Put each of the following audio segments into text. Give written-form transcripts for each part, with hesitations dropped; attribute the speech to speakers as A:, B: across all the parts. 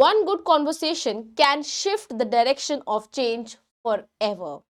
A: One good conversation can shift the direction of change forever.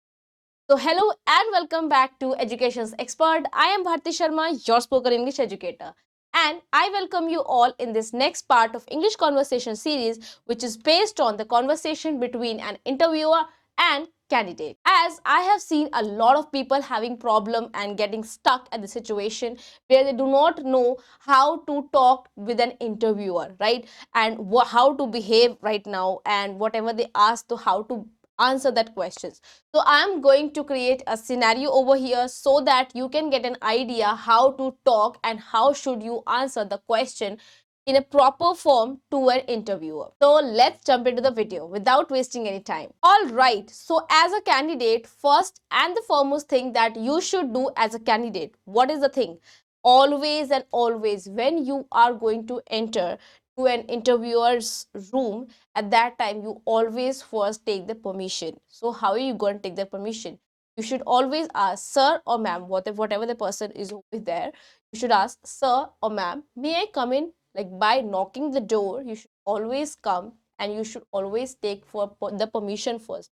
A: So, hello and welcome back to Education's Expert. I am Bharti Sharma, your spoken English educator. And I welcome you all in this next part of English conversation series, which is based on the conversation between an interviewer and candidate. As I have seen a lot of people having problem and getting stuck at the situation where they do not know how to talk with an interviewer, right? And how to behave right now, and whatever they ask, to how to answer that questions. So I am going to create a scenario over here so that you can get an idea how to talk and how should you answer the question in a proper form to an interviewer. So let's jump into the video without wasting any time. All right, so as a candidate, first and the foremost thing that you should do as a candidate, what is the thing? Always and always, when you are going to enter to an interviewer's room, at that time you always first take the permission. So how are you going to take the permission? You should always ask sir or ma'am, whatever the person is over there, you should ask sir or ma'am, may I come in? Like by knocking the door, you should always come and you should always take for the permission first,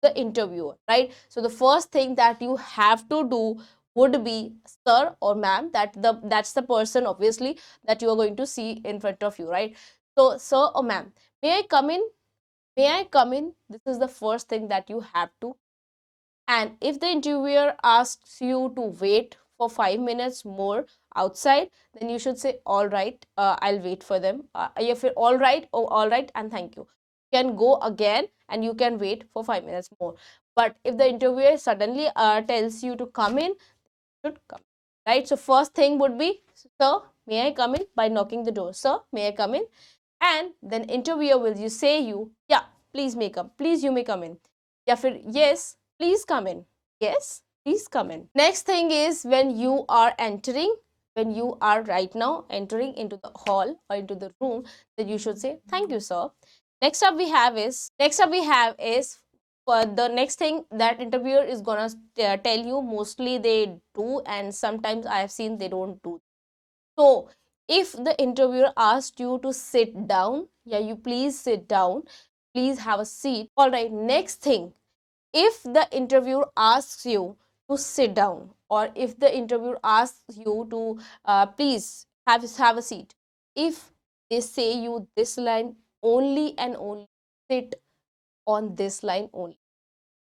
A: the interviewer, right? So the first thing that you have to do would be sir or ma'am, that's the person obviously that you are going to see in front of you, right? So sir or ma'am, may I come in? May I come in? This is the first thing that you have to. And if the interviewer asks you to wait for 5 minutes more outside, then you should say, all right, I'll wait for them. If you're all right, oh, all right, and thank you. You can go again and you can wait for 5 minutes more. But if the interviewer suddenly tells you to come in, you should come. Right? So first thing would be, sir, may I come in? By knocking the door. Sir, may I come in? And then interviewer will you say you, yeah, please may come. Please you may come in. या फिर yes, please come in. Yes, please come in. Next thing is when you are entering, when you are right now entering into the hall or into the room, then you should say thank you, sir. Next up we have is for the next thing that interviewer is gonna tell you. Mostly they do, and sometimes I have seen they don't do. So if the interviewer asked you to sit down, yeah, you please sit down, please have a seat. All right, next thing, if the interviewer asks you to sit down, or if the interviewer asks you to please have a seat, if they say you this line, only and only sit on this line only.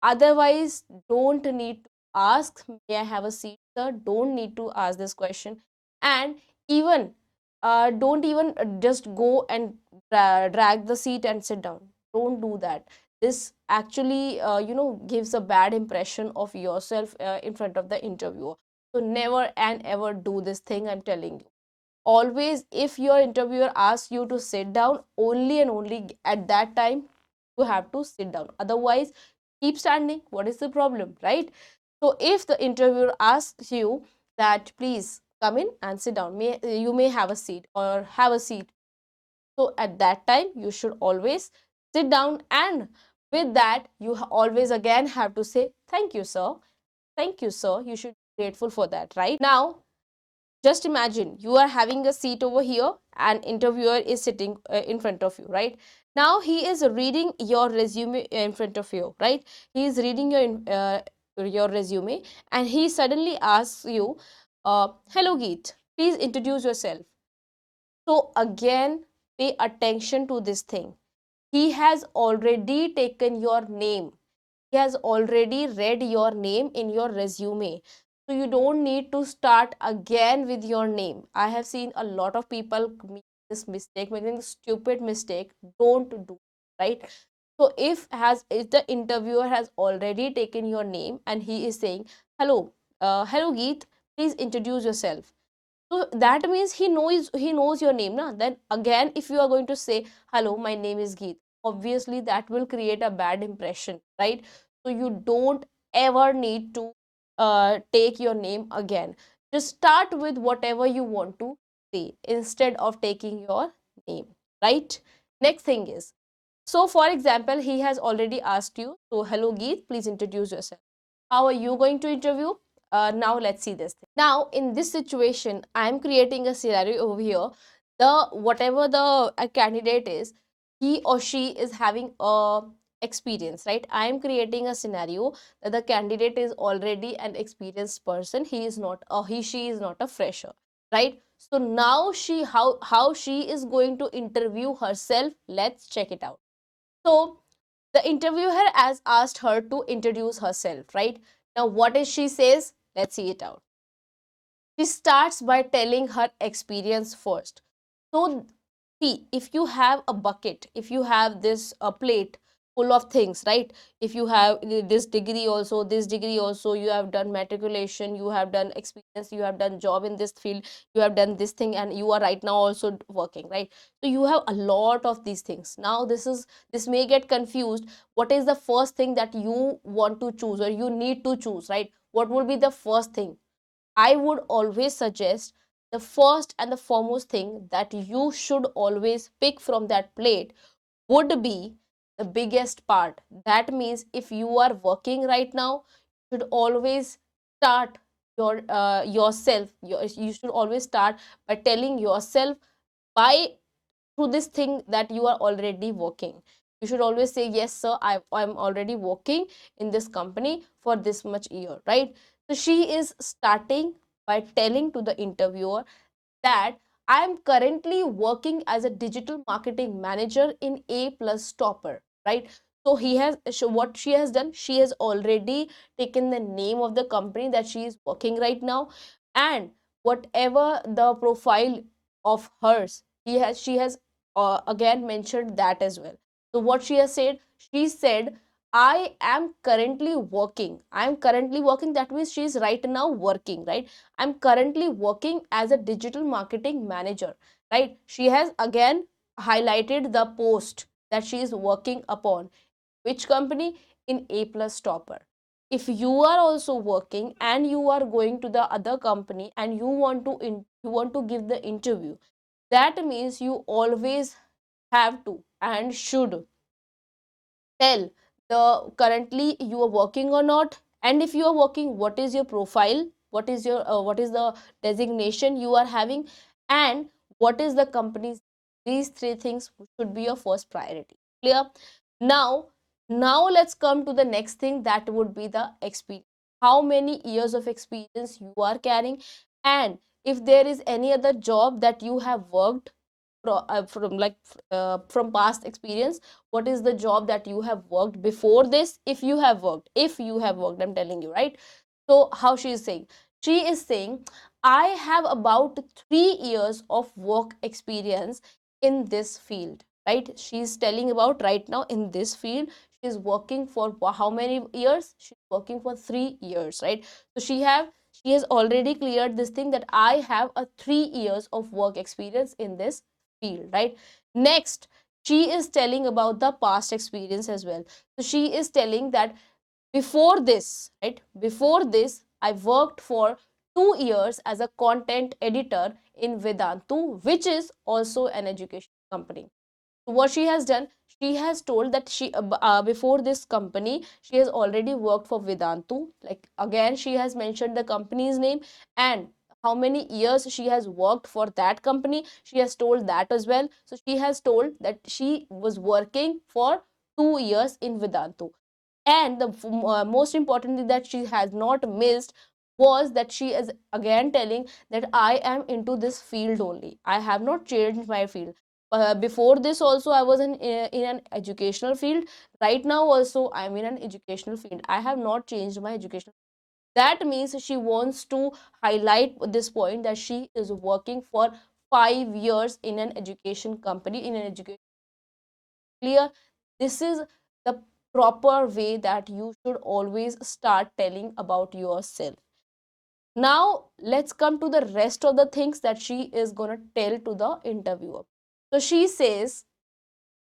A: Otherwise, don't need to ask, may I have a seat, sir? Don't need to ask this question. And even don't even just go and drag the seat and sit down. Don't do that. This actually, gives a bad impression of yourself in front of the interviewer. So never and ever do this thing, I'm telling you. Always, if your interviewer asks you to sit down, only and only at that time you have to sit down. Otherwise, keep standing. What is the problem, right? So if the interviewer asks you that please come in and sit down, you may have a seat or have a seat, so at that time you should always sit down, and with that you always again have to say thank you, sir. Thank you, sir. You should be grateful for that, right? Now just imagine you are having a seat over here and interviewer is sitting in front of you, right? Now he is reading your resume in front of you, right? He is reading your resume, and he suddenly asks you, hello Geet, please introduce yourself. So again, pay attention to this thing. He has already taken your name. He has already read your name in your resume. So you don't need to start again with your name. I have seen a lot of people make this mistake, making a stupid mistake. Don't do, right? So if the interviewer has already taken your name and he is saying, hello Geet, please introduce yourself. So that means he knows your name, na? Then again, if you are going to say, hello, my name is Geet, obviously that will create a bad impression, right? So you don't ever need to take your name again. Just start with whatever you want to say instead of taking your name, right? Next thing is, so for example, he has already asked you, so hello Geet, please introduce yourself. How are you going to interview? Now let's see this thing. Now in this situation, I am creating a scenario over here. The whatever the candidate is, he or she is having a experience, right? I am creating a scenario that the candidate is already an experienced person, he is not a he she is not a fresher, right? So now she how she is going to interview herself, let's check it out. So the interviewer has asked her to introduce herself, right? Now what is she says, let's see it out. She starts by telling her experience first. So see, if you have a bucket, if you have this plate full of things, right? If you have this degree also, you have done matriculation, you have done experience, you have done job in this field, you have done this thing, and you are right now also working, right? So you have a lot of these things. Now this may get confused. What is the first thing that you want to choose or you need to choose, right? What will be the first thing? I would always suggest the first and the foremost thing that you should always pick from that plate would be the biggest part. That means if you are working right now, you should always start you should always start by telling yourself by through this thing that you are already working. You should always say, yes sir, I'm already working in this company for this much year, right? So she is starting by telling to the interviewer that I am currently working as a digital marketing manager in A plus Topper, right? So what she has done, she has already taken the name of the company that she is working right now, and whatever the profile of hers, she has again mentioned that as well. So what she has said, she said, I am currently working. I am currently working. That means she is right now working, right? I'm currently working as a digital marketing manager, right? She has again highlighted the post that she is working upon. Which company? In A plus Topper. If you are also working and you are going to the other company and you want to give the interview, that means you always have to and should tell the currently you are working or not, and if you are working, what is your profile, what is the designation you are having, and what is the company's. These three things should be your first priority. Clear? Now now let's come to the next thing, that would be the experience. How many years of experience you are carrying, and if there is any other job that you have worked from past experience, what is the job that you have worked before this, if you have worked, I'm telling you, right? So how she is saying, I have about 3 years of work experience in this field, right? She's telling about right now in this field she's working for how many years? She's working for 3 years, right? So she has already cleared this thing that I have a 3 years of work experience in this field, right? Next, she is telling about the past experience as well. So she is telling that before this, right, before this I worked for 2 years as a content editor in Vedantu, which is also an education company. So what she has done, she has told that before this company she has already worked for Vedantu. Like again she has mentioned the company's name and how many years she has worked for that company, she has told that as well. So she has told that she was working for 2 years in Vedantu. And the most important thing that she has not missed was that she is again telling that I am into this field only, I have not changed my field. Before this also I was in an educational field, right now also I am in an educational field, I have not changed my education. That means she wants to highlight this point that she is working for 5 years in an education company, in an education. Clear? This is the proper way that you should always start telling about yourself. Now let's come to the rest of the things that she is going to tell to the interviewer. So she says,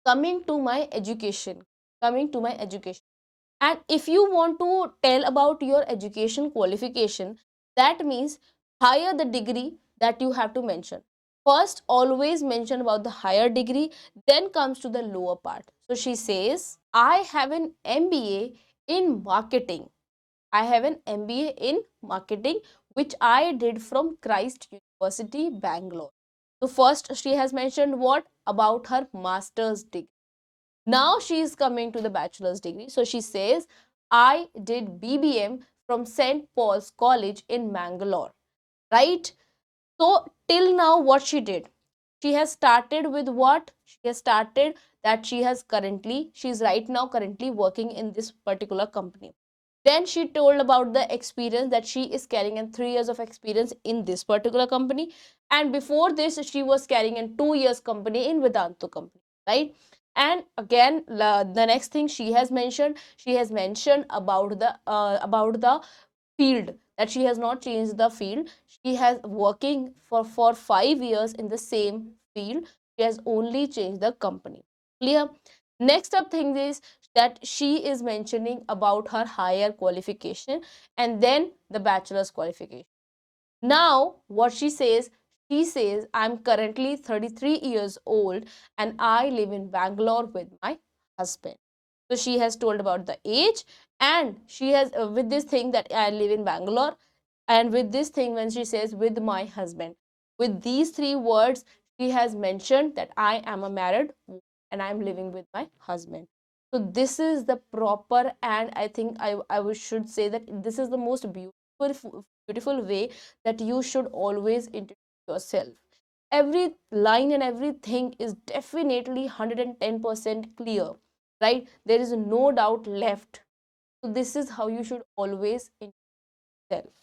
A: coming to my education, coming to my education. And if you want to tell about your education qualification, that means higher the degree that you have to mention. First, always mention about the higher degree, then comes to the lower part. So she says, I have an MBA in marketing. I have an MBA in marketing, which I did from Christ University, Bangalore. So first, she has mentioned what about her master's degree. Now she is coming to the bachelor's degree. So she says, I did BBM from St. Paul's College in Mangalore, right? So till now, what she did, she has started with what? She has started that she is right now currently working in this particular company. Then she told about the experience that she is carrying in 3 years of experience in this particular company. And before this, she was carrying in 2 years company in Vedantu company, right? And again, the next thing she has mentioned about the field, that she has not changed the field. She has working for 5 years in the same field. She has only changed the company. Clear? Next up thing is that she is mentioning about her higher qualification and then the bachelor's qualification. Now what she says, I'm currently 33 years old and I live in Bangalore with my husband. So she has told about the age, and she has with this thing that I live in Bangalore, and with this thing when she says with my husband, with these three words she has mentioned that I am a married woman and I am living with my husband. So this is the proper, and I think I should say that this is the most beautiful way that you should always introduce yourself. Every line and everything is definitely 110% clear, right? There is no doubt left. So this is how you should always introduce yourself.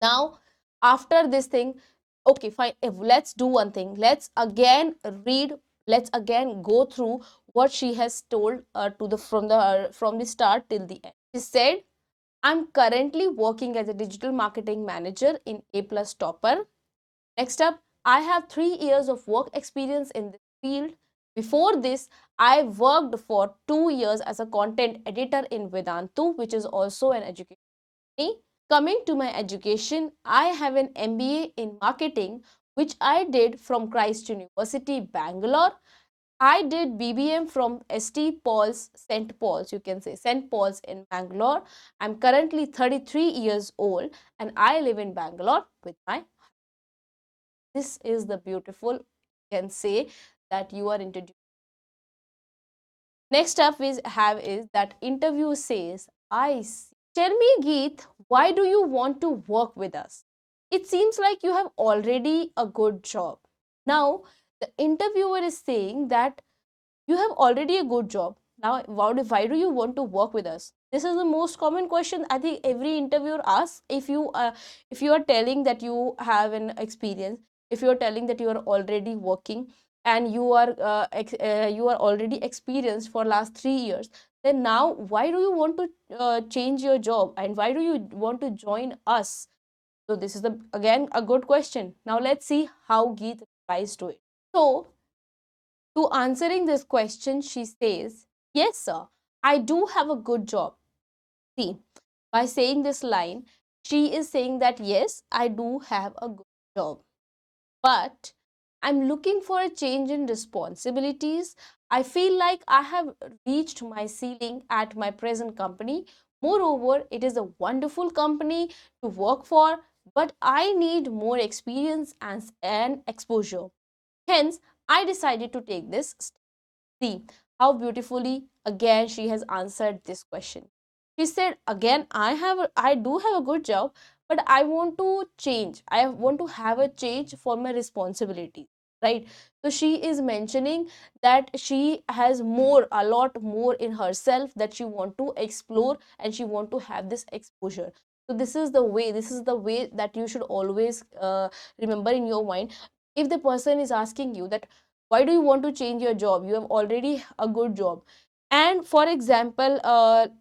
A: Now after this thing, okay fine, if let's do one thing, let's again read, let's again go through what she has told to the from the start till the end. She said, I'm currently working as a digital marketing manager in A plus Topper. Next up, I have 3 years of work experience in this field. Before this, I worked for 2 years as a content editor in Vedantu, which is also an education company. Coming to my education, I have an MBA in marketing, which I did from Christ University, Bangalore. I did BBM from ST Paul's, St. Paul's, you can say St. Paul's in Bangalore. I'm currently 33 years old and I live in Bangalore with my. This is the beautiful, you can say that you are introduced. Next up we have is that interview says, I see. Tell me, Geet, why do you want to work with us? It seems like you have already a good job. Now, the interviewer is saying that you have already a good job. Now, why do you want to work with us? This is the most common question I think every interviewer asks. If you are telling that you have an experience, if you are telling that you are already working and you are already experienced for last 3 years, then now why do you want to change your job and why do you want to join us? So this is the again a good question. Now let's see how Geet replies to it. So to answering this question, she says, yes, sir, I do have a good job. See, by saying this line, she is saying that yes, I do have a good job, but I'm looking for a change in responsibilities. I feel like I have reached my ceiling at my present company. Moreover, it is a wonderful company to work for, but I need more experience and exposure. Hence, I decided to take this step. See how beautifully again she has answered this question. She said, again, I do have a good job, but I want to change. I want to have a change for my responsibility. Right. So she is mentioning that she has a lot more in herself that she want to explore and she want to have this exposure. So this is the way that you should always remember in your mind. If the person is asking you that why do you want to change your job, you have already a good job, and for example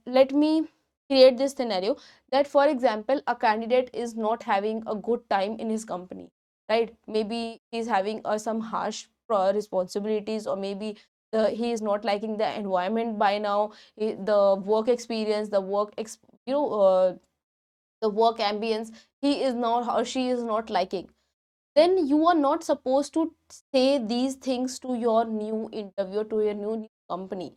A: let me create this scenario that for example a candidate is not having a good time in his company, right? Maybe he's having some harsh responsibilities, or maybe he is not liking the environment by now, the work experience, you know the work ambience, he is not or she is not liking. Then you are not supposed to say these things to your new interviewer, to your new company.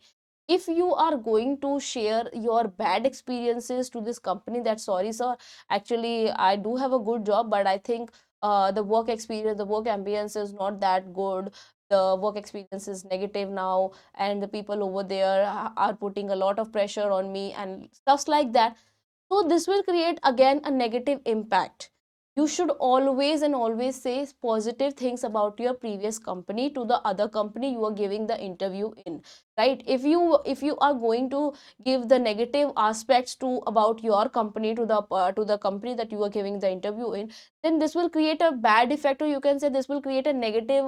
A: If you are going to share your bad experiences to this company, that sorry sir, actually I do have a good job, but I think the work experience, the work ambience is not that good, the work experience is negative now, and the people over there are putting a lot of pressure on me and stuffs like that. So this will create again a negative impact. You should always and always say positive things about your previous company to the other company you are giving the interview in, right? If you are going to give the negative aspects to about your company to the company that you are giving the interview in, then this will create a bad effect, or you can say this will create a negative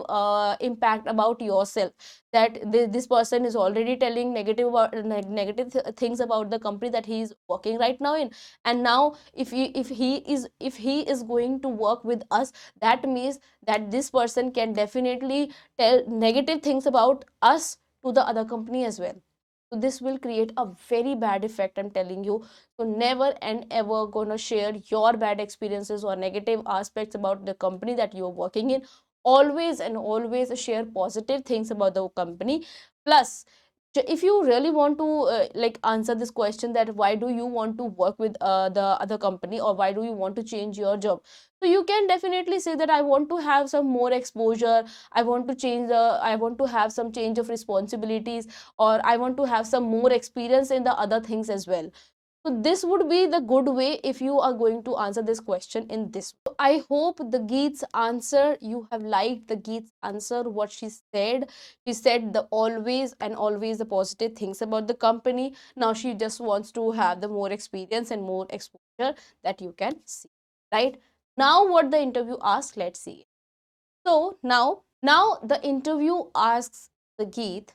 A: impact about yourself, that this person is already telling negative about, things about the company that he is working right now in. And now if he is going to work with us, that means that this person can definitely tell negative things about us to the other company as well. So this will create a very bad effect, I'm telling you. So never and ever gonna share your bad experiences or negative aspects about the company that you're working in. Always and always share positive things about the company. Plus, if you really want to like answer this question, that why do you want to work with the other company, or why do you want to change your job, so you can definitely say that I want to have some more exposure, I want to have some change of responsibilities, or I want to have some more experience in the other things as well. So this would be the good way if you are going to answer this question in this. So I hope the Geet's answer, you have liked the Geet's answer, what she said. She said the always and always the positive things about the company. Now she just wants to have the more experience and more exposure that you can see, right? Now what the interview asks, let's see. So now the interview asks the Geet,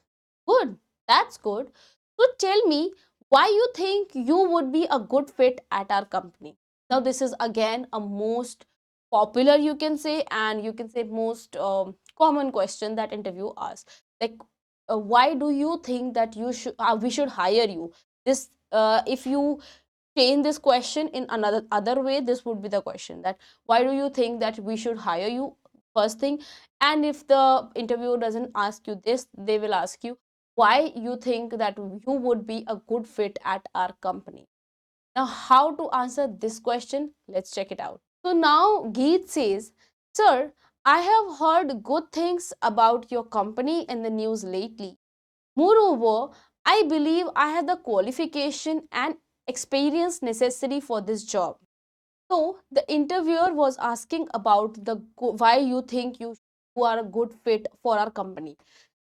A: good, that's good. So tell me why you think you would be a good fit at our company. Now this is again a most popular, you can say, and you can say most common question that interview asks. Like, why do you think that you should we should hire you? This if you change this question in another other way, this would be the question, that why do you think that we should hire you, first thing. And if the interviewer doesn't ask you this, they will ask you why you think that you would be a good fit at our company. Now how to answer this question, let's check it out. So now Geet says, sir, I have heard good things about your company in the news lately. Moreover, I believe I have the qualification and experience necessary for this job. So the interviewer was asking about the why you think you are a good fit for our company.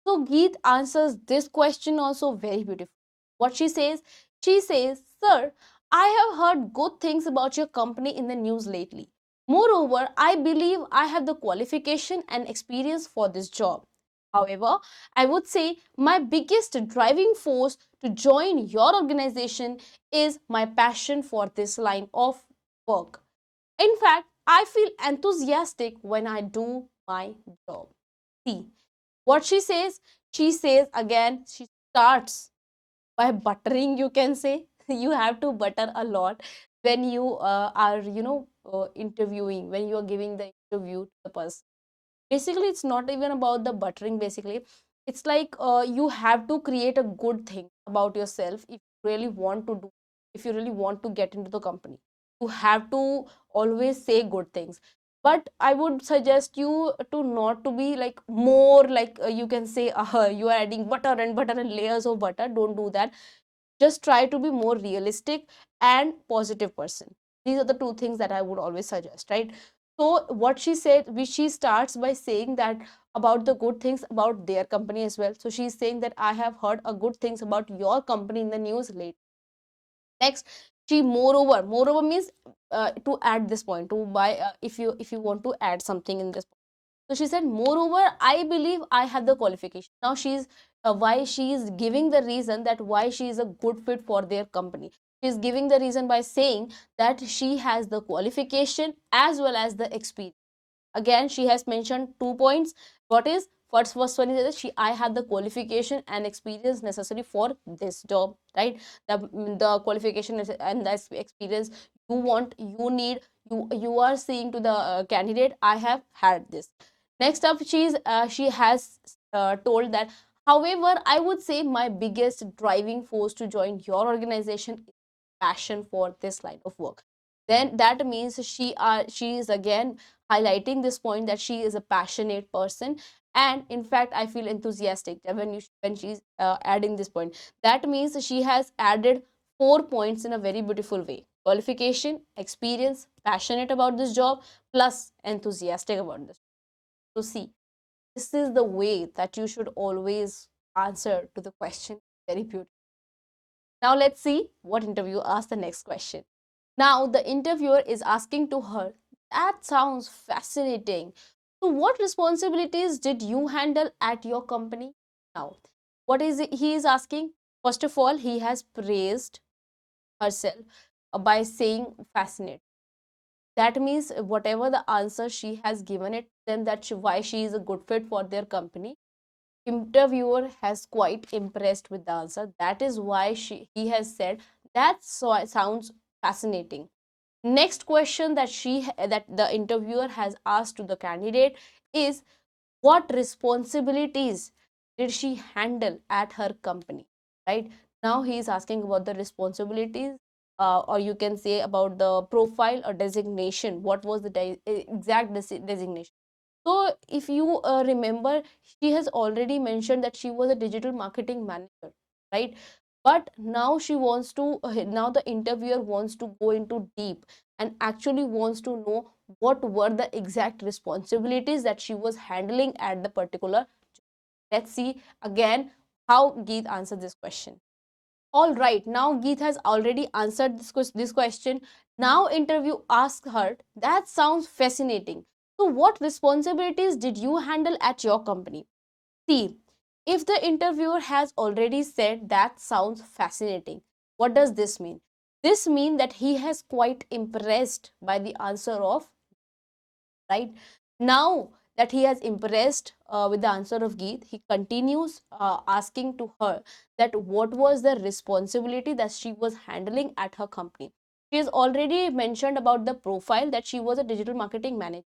A: So Geet answers this question also very beautiful. What she says, sir, I have heard good things about your company in the news lately. Moreover, I believe I have the qualification and experience for this job. However, I would say my biggest driving force to join your organization is my passion for this line of work. In fact, I feel enthusiastic when I do my job. See, what she says again, she starts by buttering, you can say. You have to butter a lot when you are, interviewing, when you are giving the interview to the person. Basically, it's not even about the buttering. Basically, it's like you have to create a good thing about yourself if you really want to do, if you really want to get into the company. You have to always say good things. But I would suggest you to not to be like more like, you can say, you are adding butter and layers of butter. Don't do that. Just try to be more realistic and positive person. These are the two things that I would always suggest, right? So what she said, which she starts by saying that about the good things about their company as well. So she's saying that I have heard a good things about your company in the news late. Next, she moreover means to add this point, to buy, if you want to add something in this. So she said, moreover, I believe I have the qualification. Now she's why she is giving the reason that why she is a good fit for their company. She is giving the reason by saying that she has the qualification as well as the experience. Again, she has mentioned 2 points. What is first one is that I have the qualification and experience necessary for this job, right? The qualification and the experience you want, you need, you are saying to the candidate, I have had this. Next up, she has told that, however, I would say my biggest driving force to join your organization is passion for this line of work. Then that means she is again highlighting this point that she is a passionate person, and in fact I feel enthusiastic when she's adding this point. That means she has added 4 points in a very beautiful way: qualification, experience, passionate about this job, plus enthusiastic about this. So see, this is the way that you should always answer to the question. Very beautiful. Now let's see what interviewer asked the next question. Now the interviewer is asking to her, that sounds fascinating. So what responsibilities did you handle at your company? Now, what is it he is asking? First of all, he has praised herself by saying fascinating. That means whatever the answer she has given it, then that's why she is a good fit for their company. Interviewer has quite impressed with the answer. That is why he has said that sounds fascinating. Next question that the interviewer has asked to the candidate is, what responsibilities did she handle at her company? Right now he is asking about the responsibilities, or you can say about the profile or designation. What was the exact designation? So if you remember, she has already mentioned that she was a digital marketing manager, right? But now she wants to, now the interviewer wants to go into deep and actually wants to know what were the exact responsibilities that she was handling at the particular. Let's see again how Geet answered this question. All right, now Geet has already answered this question. Now interview asks her, that sounds fascinating. So what responsibilities did you handle at your company? See, if the interviewer has already said that sounds fascinating, what does this mean? This means that he has quite impressed by the answer of, right? Now that he has impressed with the answer of Geet, he continues asking to her that what was the responsibility that she was handling at her company. She has already mentioned about the profile that she was a digital marketing manager.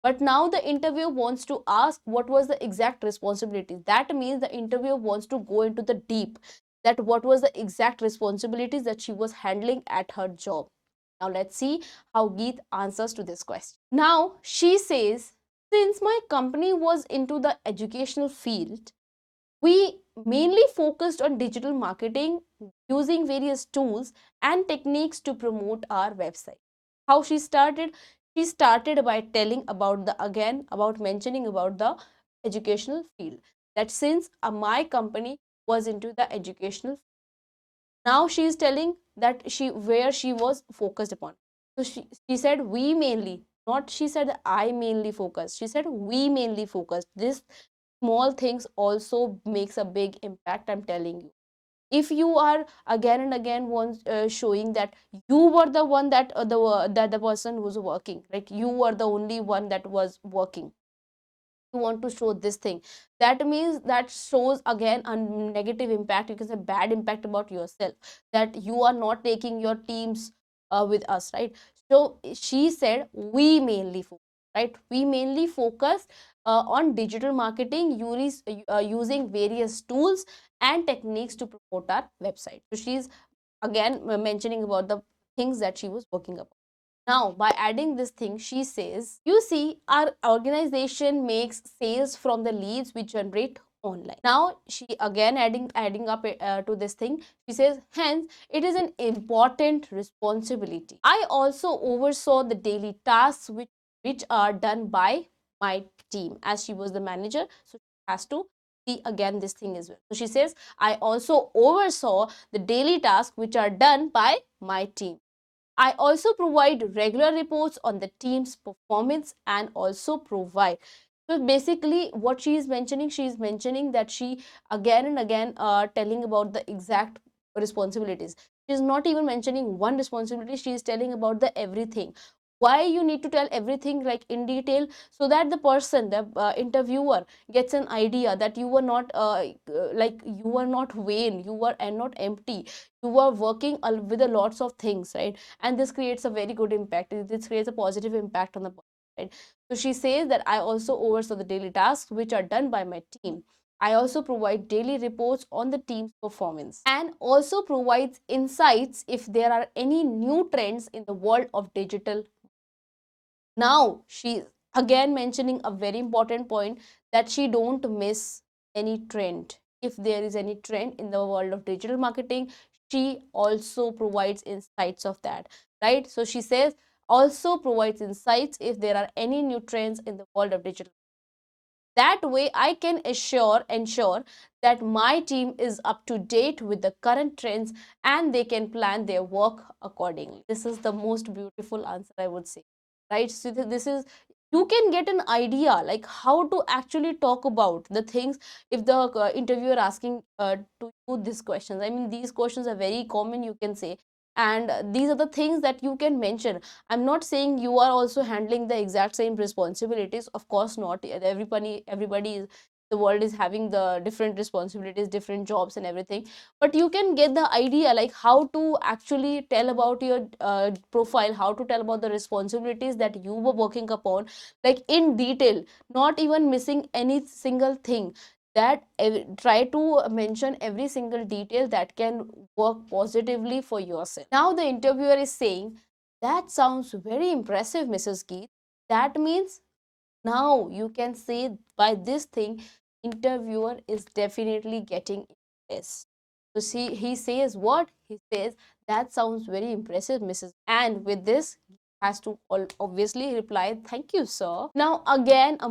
A: But now the interviewer wants to ask what was the exact responsibility. That means the interviewer wants to go into the deep, that what was the exact responsibilities that she was handling at her job. Now let's see how Geet answers to this question. Now she says, since my company was into the educational field, we mainly focused on digital marketing using various tools and techniques to promote our website. How she started? She started by telling about the, again about mentioning about the educational field, that since my company was into the educational, now she is telling that she where she was focused upon. So she said we mainly, not she said I mainly focused, she said we mainly focused. This small things also makes a big impact, I'm telling you. If you are again and again once showing that you were the one that the person who's working, like you were the only one that was working, you want to show this thing, that means that shows again a negative impact. You can say bad impact about yourself, that you are not taking your teams with us, right? So she said we mainly focus, right? We mainly focus on digital marketing using various tools and techniques to promote our website. So she's again mentioning about the things that she was working upon. Now, by adding this thing, she says, you see, our organization makes sales from the leads we generate online. Now, she again adding up to this thing. She says, hence, it is an important responsibility. I also oversaw the daily tasks which are done by my team, as she was the manager. So she has to see again this thing as well. So she says, I also oversaw the daily tasks which are done by my team. I also provide regular reports on the team's performance and also provide. So basically what she is mentioning that she again and again telling about the exact responsibilities. She is not even mentioning one responsibility, she is telling about the everything. Why you need to tell everything like in detail? So that the person, the interviewer gets an idea that you were not like you were not vain, you were and not empty, you were working with a lots of things, right? And this creates a very good impact, this creates a positive impact on the person, right? So she says that I also oversaw the daily tasks which are done by my team. I also provide daily reports on the team's performance and also provides insights if there are any new trends in the world of digital. Now she Again mentioning a very important point, that she don't miss any trend. If there is any trend in the world of digital marketing, she also provides insights of that, right? So she says also provides insights if there are any new trends in the world of digital. That way I can ensure that my team is up to date with the current trends and they can plan their work accordingly. This is the most beautiful answer, I would say, right? So this is, you can get an idea like how to actually talk about the things if the interviewer asking to you these questions. I mean, these questions are very common, you can say, and these are the things that you can mention. I'm not saying you are also handling the exact same responsibilities, of course not. Everybody is, the world is having the different responsibilities, different jobs and everything, but you can get the idea like how to actually tell about your profile, how to tell about the responsibilities that you were working upon, like in detail, not even missing any single thing. That try to mention every single detail that can work positively for yourself. Now the interviewer is saying, that sounds very impressive, Mrs. Geet. That means now you can say by this thing, interviewer is definitely getting impressed. So see, he says what? He says, that sounds very impressive, Mrs. And with this, has to obviously reply, thank you, sir. Now again, a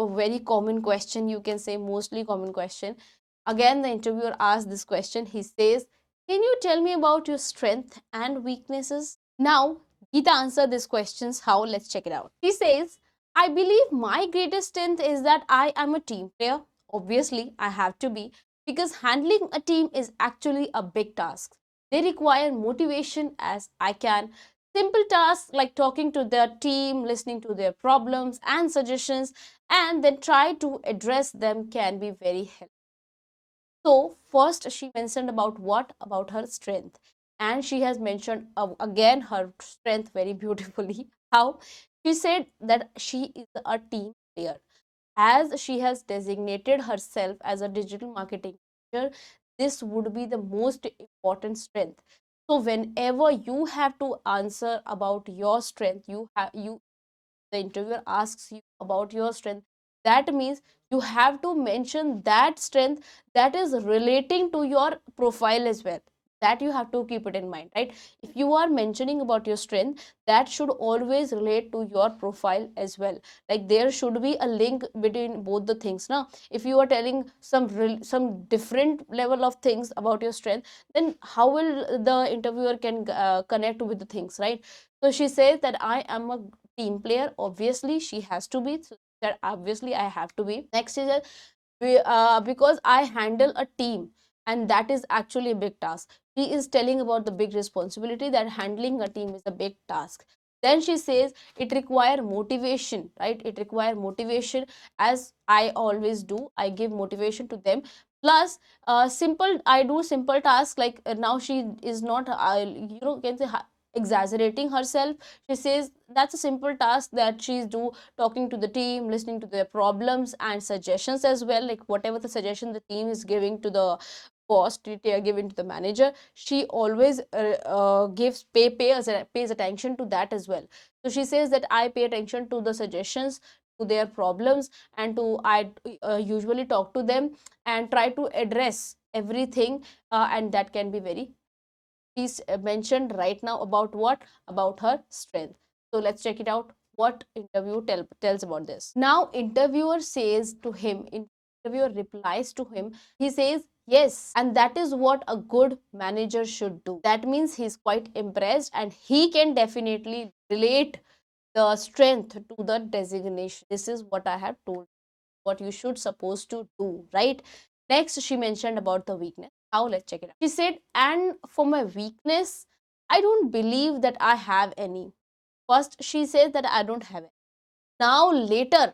A: very common question, you can say mostly common question. Again, the interviewer asks this question. He says, can you tell me about your strength and weaknesses? Now, Geeta answer these questions. How? Let's check it out. She says, I believe my greatest strength is that I am a team player. Obviously, I have to be, because handling a team is actually a big task. They require motivation as I can. Simple tasks like talking to their team, listening to their problems and suggestions, and then try to address them can be very helpful. So first she mentioned about what? About her strength. And she has mentioned again her strength very beautifully. How? She said that she is a team player. As she has designated herself as a digital marketing manager, this would be the most important strength. So whenever you have to answer about your strength, you the interviewer asks you about your strength, that means you have to mention that strength that is relating to your profile as well. That you have to keep it in mind, right? If you are mentioning about your strength, that should always relate to your profile as well. Like there should be a link between both the things. Now if you are telling some different level of things about your strength, then how will the interviewer can connect with the things, right? So she says that I am a team player. Obviously she has to be, so that obviously I have to be. Next is that because I handle a team, and that is actually a big task. She is telling about the big responsibility, that handling a team is a big task. Then she says it require motivation, right? It require motivation, as I always do. I give motivation to them. Plus simple, I do simple tasks, like now she is not can say exaggerating herself. She says that's a simple task that she's do, talking to the team, listening to their problems and suggestions as well, like whatever the suggestion the team is giving to the boss, they are giving to the manager, she always pays attention to that as well. So she says that I pay attention to the suggestions, to their problems, and to I usually talk to them and try to address everything, and that can be very. She's mentioned right now about what? About her strength. So let's check it out. What tells about this. Now interviewer says to him, interviewer replies to him, he says yes, and that is what a good manager should do. That means he's quite impressed and he can definitely relate the strength to the designation. This is what I have told, what you should supposed to do, right? Next she mentioned about the weakness. How? Let's check it out. She said, and for my weakness, I don't believe that I have any. First she says that I don't have it. Now later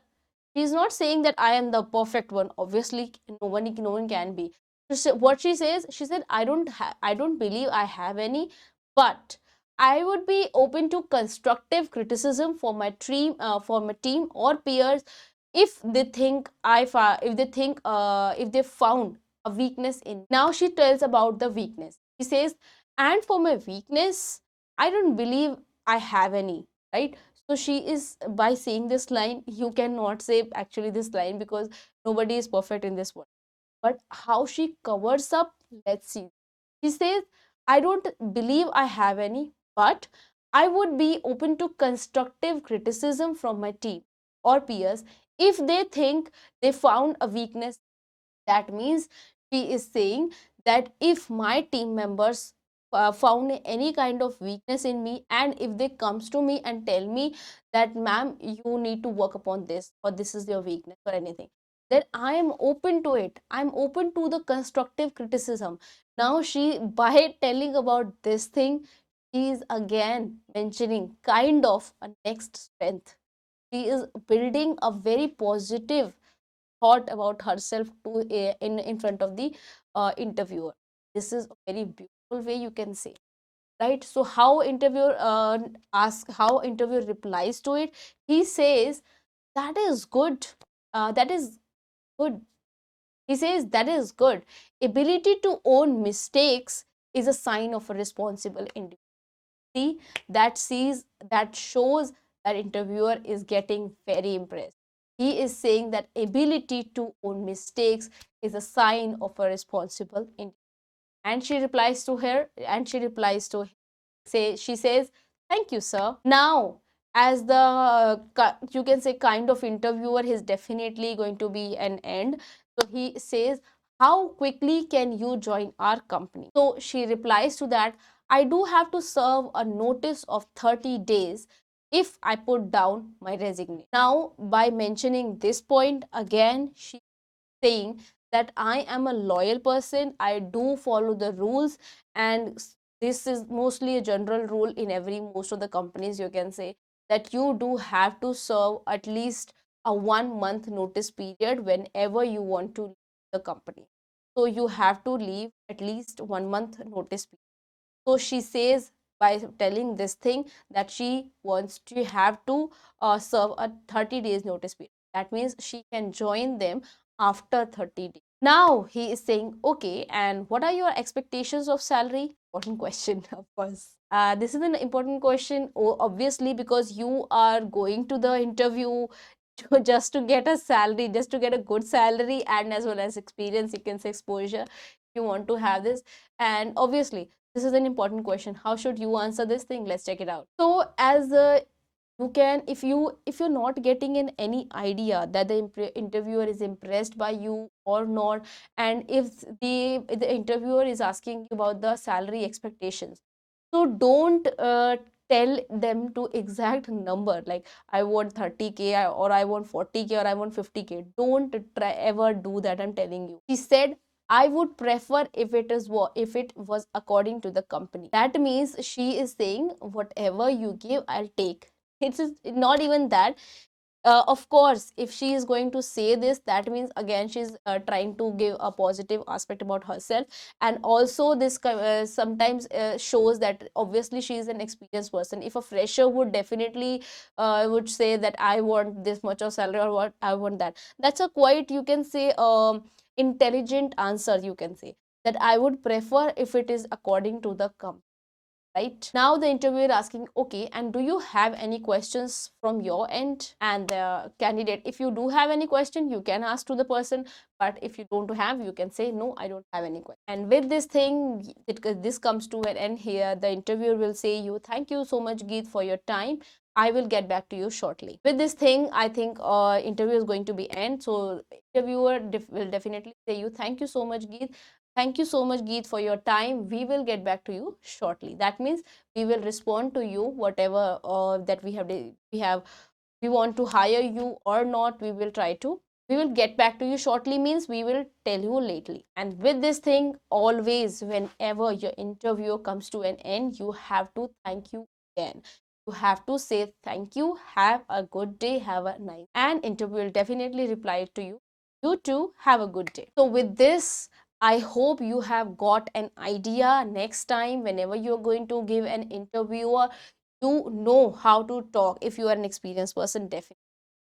A: she's not saying that I am the perfect one. Obviously no one can be. So what she says, she said I don't believe I have any, but I would be open to constructive criticism for my team or peers if they think if they found a weakness in. Now she tells about the weakness. She says, and for my weakness, I don't believe I have any, right? So she is, by saying this line, you cannot say actually this line because nobody is perfect in this world. But how she covers up, let's see. She says, I don't believe I have any, but I would be open to constructive criticism from my team or peers if they think they found a weakness. That means she is saying that if my team members found any kind of weakness in me, and if they comes to me and tell me that ma'am, you need to work upon this, or this is your weakness or anything, then I am open to it. I'm open to the constructive criticism. Now she, by telling about this thing, she is again mentioning kind of a next strength. She is building a very positive thought about herself to in front of the interviewer. This is a very beautiful way, you can say, right? So how interviewer how interviewer replies to it, he says, that is good, that is good. He says that is good. Ability to own mistakes is a sign of a responsible individual. See, that sees, that shows that interviewer is getting very impressed. He is saying that ability to own mistakes is a sign of a responsible individual. And she replies to her, and she replies to say, she says, thank you, sir. Now, as the you can say kind of interviewer, he's definitely going to be an end. So he says, how quickly can you join our company? So she replies to that, I do have to serve a notice of 30 days if I put down my resignation. Now, by mentioning this point again, she saying that I am a loyal person, I do follow the rules, and this is mostly a general rule in every most of the companies, you can say, that you do have to serve at least a 1 month notice period whenever you want to leave the company. So you have to leave at least 1 month notice period. So she says, by telling this thing, that she wants to have to serve a 30 days notice period. That means she can join them after 30 days. Now he is saying, okay, and what are your expectations of salary? Important question, of course. This is an important question, obviously, because you are going to the interview just to get a salary, just to get a good salary, and as well as experience, you can say exposure. You want to have this, and obviously this is an important question. How should you answer this thing? Let's check it out. So as you can, if you're not getting in any idea that the interviewer is impressed by you or not, and if the interviewer is asking you about the salary expectations, so don't tell them to exact number, like I want 30K, or I want 40K, or I want 50K. Don't try ever do that, I'm telling you. She said, I would prefer if if it was according to the company. That means she is saying whatever you give, I'll take. It's not even that. Of course, if she is going to say this, that means again she's trying to give a positive aspect about herself. And also this sometimes shows that obviously she is an experienced person. If a fresher would definitely would say that I want this much of salary, or what I want that, that's a quite, you can say, intelligent answer, you can say, that I would prefer if it is according to the company. Right now the interviewer asking, okay, and do you have any questions from your end? And the candidate, if you do have any question, you can ask to the person, but if you don't have, you can say, no, I don't have any question. And with this thing, this comes to an end here. The interviewer will say you, thank you so much, Geet, for your time. I will get back to you shortly. With this thing, I think interview is going to be end. So interviewer will definitely say you, thank you so much, Geet. Thank you so much, Geet, for your time. We will get back to you shortly. That means we will respond to you whatever that we want to hire you or not. We will try to. We will get back to you shortly means we will tell you lately. And with this thing, always whenever your interview comes to an end, you have to thank you again. You have to say thank you, have a good day, have a nice, and interview will definitely reply to you. You too, have a good day. So with this, I hope you have got an idea. Next time whenever you're going to give an interviewer, you know how to talk. If you are an experienced person, definitely.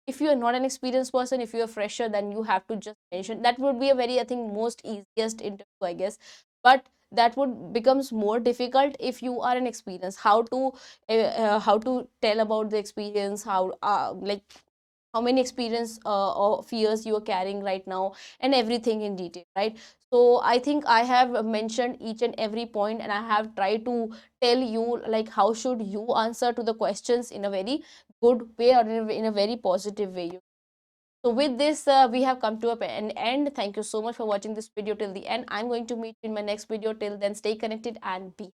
A: If you are not an experienced person, if you're a fresher, then you have to just mention. That would be a very, I think, most easiest interview, I guess, but that would becomes more difficult if you are an experience. How to tell about the experience, how like how many experience or fears you are carrying right now, and everything in detail, right? So I think I have mentioned each and every point, and I have tried to tell you like how should you answer to the questions in a very good way, or in a very positive way. So with this, we have come to an end. Thank you so much for watching this video till the end. I'm going to meet you in my next video. Till then, stay connected and be